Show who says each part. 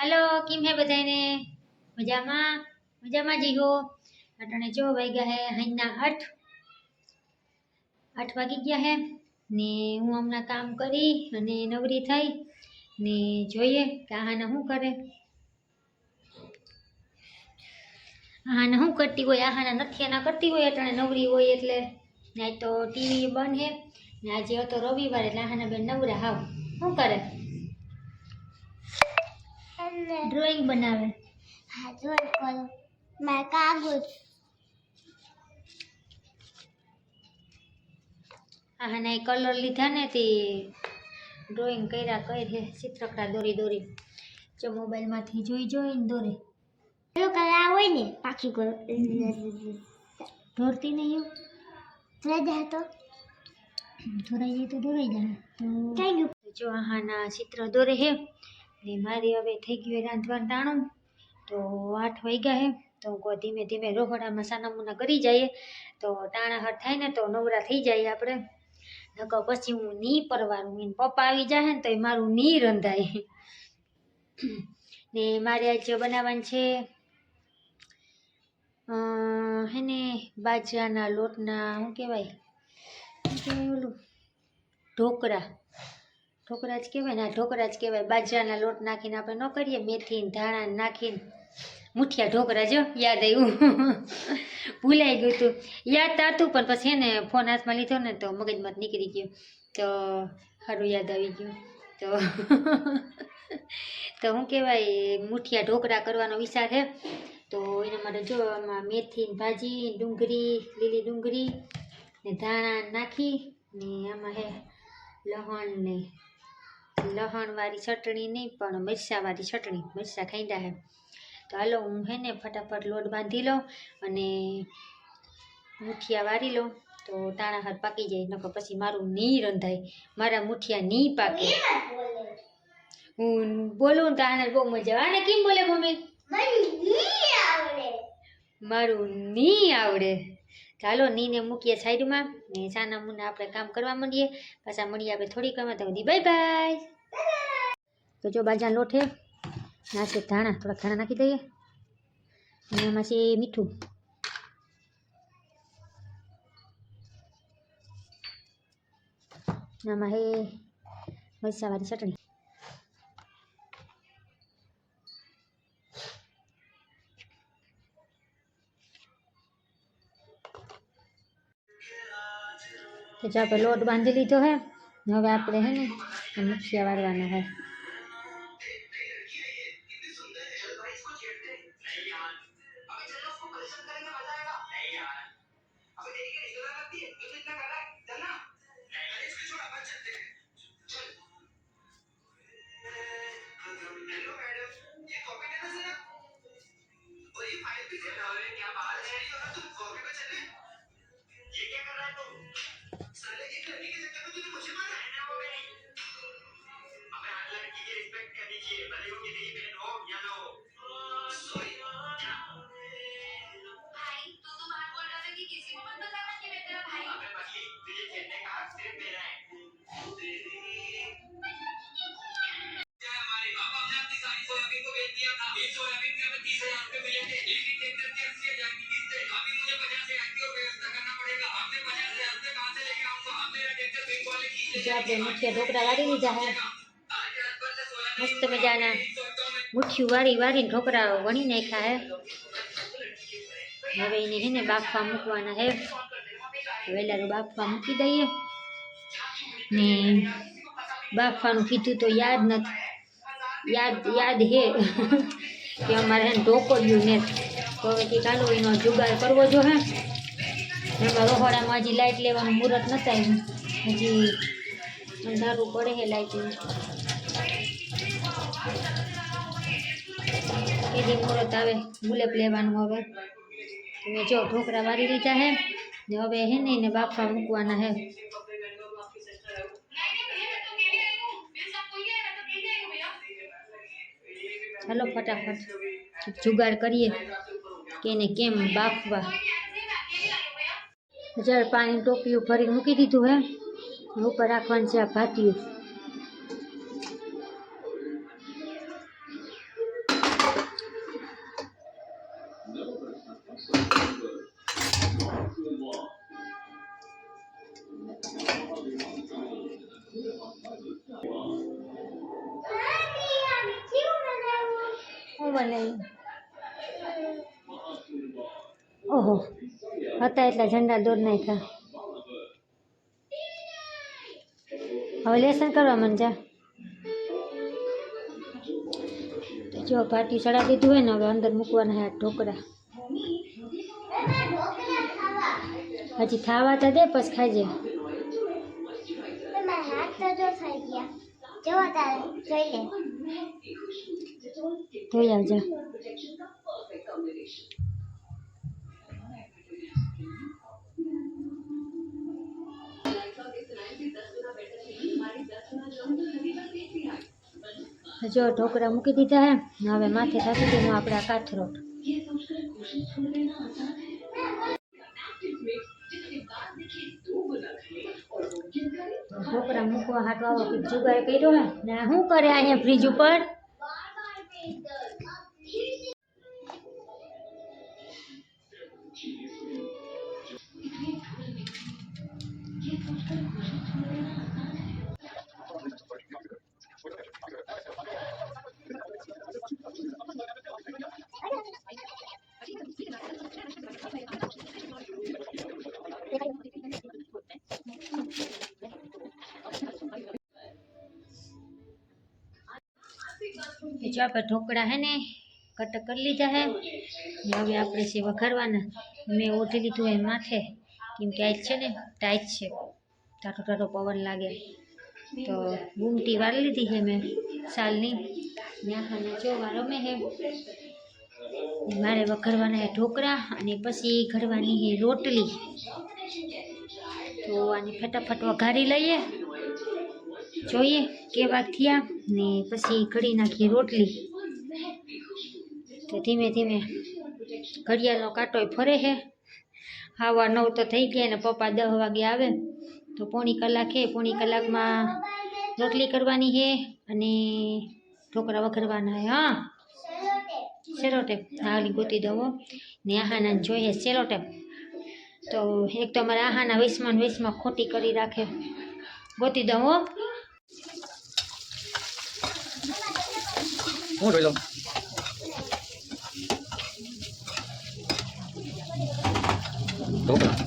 Speaker 1: Hello किम है बधाने मजामा मजामा जी हो अटाणे जो वाग्या है हाईना 8 वागी गया है ने हूँ हमણાં काम करी अने नवरी थई ने जोईए के आहाने शुं करे आहाने शुं करती होय आहाने नथियाना करती होय अटाणे नवरी होय एटले ने आज तो टीवी बंद है ने आज तो रविवार एटले आहाने बेन नवरा हाव शुं करे ड्रॉइंग बनावे
Speaker 2: हाँ ड्रॉइंग करो मैं कागज
Speaker 1: आहाने कलर लीधा ने ते ड्रॉइंग कर्या करे चित्रकला दोरी दोरी जो मोबाइल मांथी जोई जोईने दोरे
Speaker 2: जो कला होय ने पाखी को
Speaker 1: दौड़ती नहीं हो
Speaker 2: थोड़ा जाए तो
Speaker 1: थोड़ा ये तो दौड़ाई जाए तो
Speaker 2: थैंक यू
Speaker 1: जो आहाना चित्र दोरे है ने मारी हवे थई गयुं रांधवानुं टाणुं तो 8 वाग्या है तो को धीमे धीमे रोहडामां सानामुना करी जाइए तो टाणा हट थाय ने तो नवरा थई जाइए आपणे नकर पछी हूँ नी परवारूं एन पप्पा आवी जाहे ने तो मारुं नी रंधाय ने मारे आज बनाववानुं छे हेने बाજરાના લોટના શું કહેવાય ઓલું ઢોકળા ઢોકળા જ કહેવાય ને ઢોકળા જ કહેવાય બાજરાના લોટ નાખીને આપણે ન કરીએ મેથી ને ધાણા નાખીને મુઠિયા ઢોકળા જો યાદ આવ્યું ભૂલાઈ ગયું હતું યાદ તો હતું પણ પછી ને ફોન હાથમાં લીધો ને તો મગજમાં નીકળી ગયો તો સારું યાદ આવી ગયું તો શું કહેવાય મુઠિયા ઢોકળા કરવાનો વિચાર છે તો એના માટે જો આમાં મેથી ભાજી ડુંગળી લીલી ડુંગળી ને ધાણા નાખી ને આમાં હે લહણવાળી ચટણી નહીં પણ મરચાંવાળી ચટણી મરચાં ખાંડા હે તો હાલો હું હે ને ફટાફટ લોટ બાંધી લઉં અને મુઠિયા વારી લઉં તો ટાણા હાથ પાકી જાય નકર પછી મારું ની રંધાય મારા મુઠિયા ની પાકે હું બોલું તો આને બહુ મજા આવે આને કેમ બોલે મમ્મી મારું ની આવડે ચાલો નીને મૂકીએ સાઈડમાં ને સાના મુના આપણે કામ કરવા માંડીએ પાછા મળીએ આપણે થોડીક વાર તો બાય બાય તો જો બાજા લોટ હે ના છે ધાણા થોડા ધાણા નાખી દઈએ અને એમાં છે મીઠું આમાં હે મરચાંવાળી ચટણી तो जो आप लोट बांधी लीधो है हवे आपणे है ने मुठिया वारवाना है जो आप मुठिया ढोकरा वारी लीधा है मस्त मजाना मुठिયું वारी वारी ढोकरा वणी नाख्या है हवे एने है ने बाफवा मूकवाना है वेलारू बाफवा मूकी दईए ने बाफवानुं कीधुं तो याद नथी याद है कि अमारे ढोकळियुं ने तो हवे कि चालो एनो जुगाड़ करवो जो है एमां रोहडामां हजी लाइट लेवानुं मुहूर्त नथी आव्युं हजी अंधारू पड़े है लाइट एदी मुहूर्त आवे गुलाब लेवानुं हवे मैं जो ढोकरा वारी लीधा है ने हवे है ने एने बाफवा मूकवाना है चलो फटाफट जुगाड़ करिए कि एने केम बाफवा जर पानी टोपियों भरी मूकी दीधुं है ऊपर राखवानुं छे आ भातियुं હું બનાવ્યું? ઓહો, હતા એટલા ઝંડા દોડ નાખ્યા. હવે લેસન કરવા મન જા. તો જો પાટી ચડાવી દીધું હોય ને, હવે અંદર મૂકવાના હે ઢોકળા. હજી ખાવા તો દે, પછી ખાજે.
Speaker 2: મારા હાથ તો જો થઈ ગયા. જો તારે જોઈ લે.
Speaker 1: ધોઈ આવજા. જો ઢોકળા મૂકી દીધા હે. હવે માથે થતી દેનું આપણે આ કાથરોટ. ઢોકળા મૂકવા હાટો આવો કંઈક જુગાર કર્યો હે ને. શું કરે અહીંયા ફ્રીજ ઉપર? જો આપણે ઢોકળા હે ને કટ કરી લીધા હે. હવે આપણે છે વઘારવાના. મેં ઓઢી લીધું હે માથે, કેમ કે આજ છે ને ટાઈટ છે, ટાટો ટાટો પવન લાગે. તો ગુમટી વાળી લીધી છે મેં સાલની. ન્યાખાને ચોવા રમે હે. મારે વઘારવાના હે ઢોકળા અને પછી ઘડવાની હે રોટલી. તો આની ફટાફટ વઘારી લઈએ, જોઈએ કેવા થયા ને પછી ઘડી નાખીએ રોટલી. તો ધીમે ધીમે ઘડિયાળનો કાંટો ફરે છે. 9:15 તો થઈ ગયા ને પપ્પા 10 વાગે આવે તો પોણી કલાક છે. પોણી કલાકમાં રોટલી કરવાની છે અને ઢોકળા વઘારવાના છે. હા, સેલોટેપ હાલી ગોતી દવો ને આહાના જોઈએ સેલોટેપ. તો એક તો અમારા આહાના વેસમાં ખોટી કરી રાખે. ગોતી દઉં હો.
Speaker 3: હું જોઈ લઉં. ઢોકળા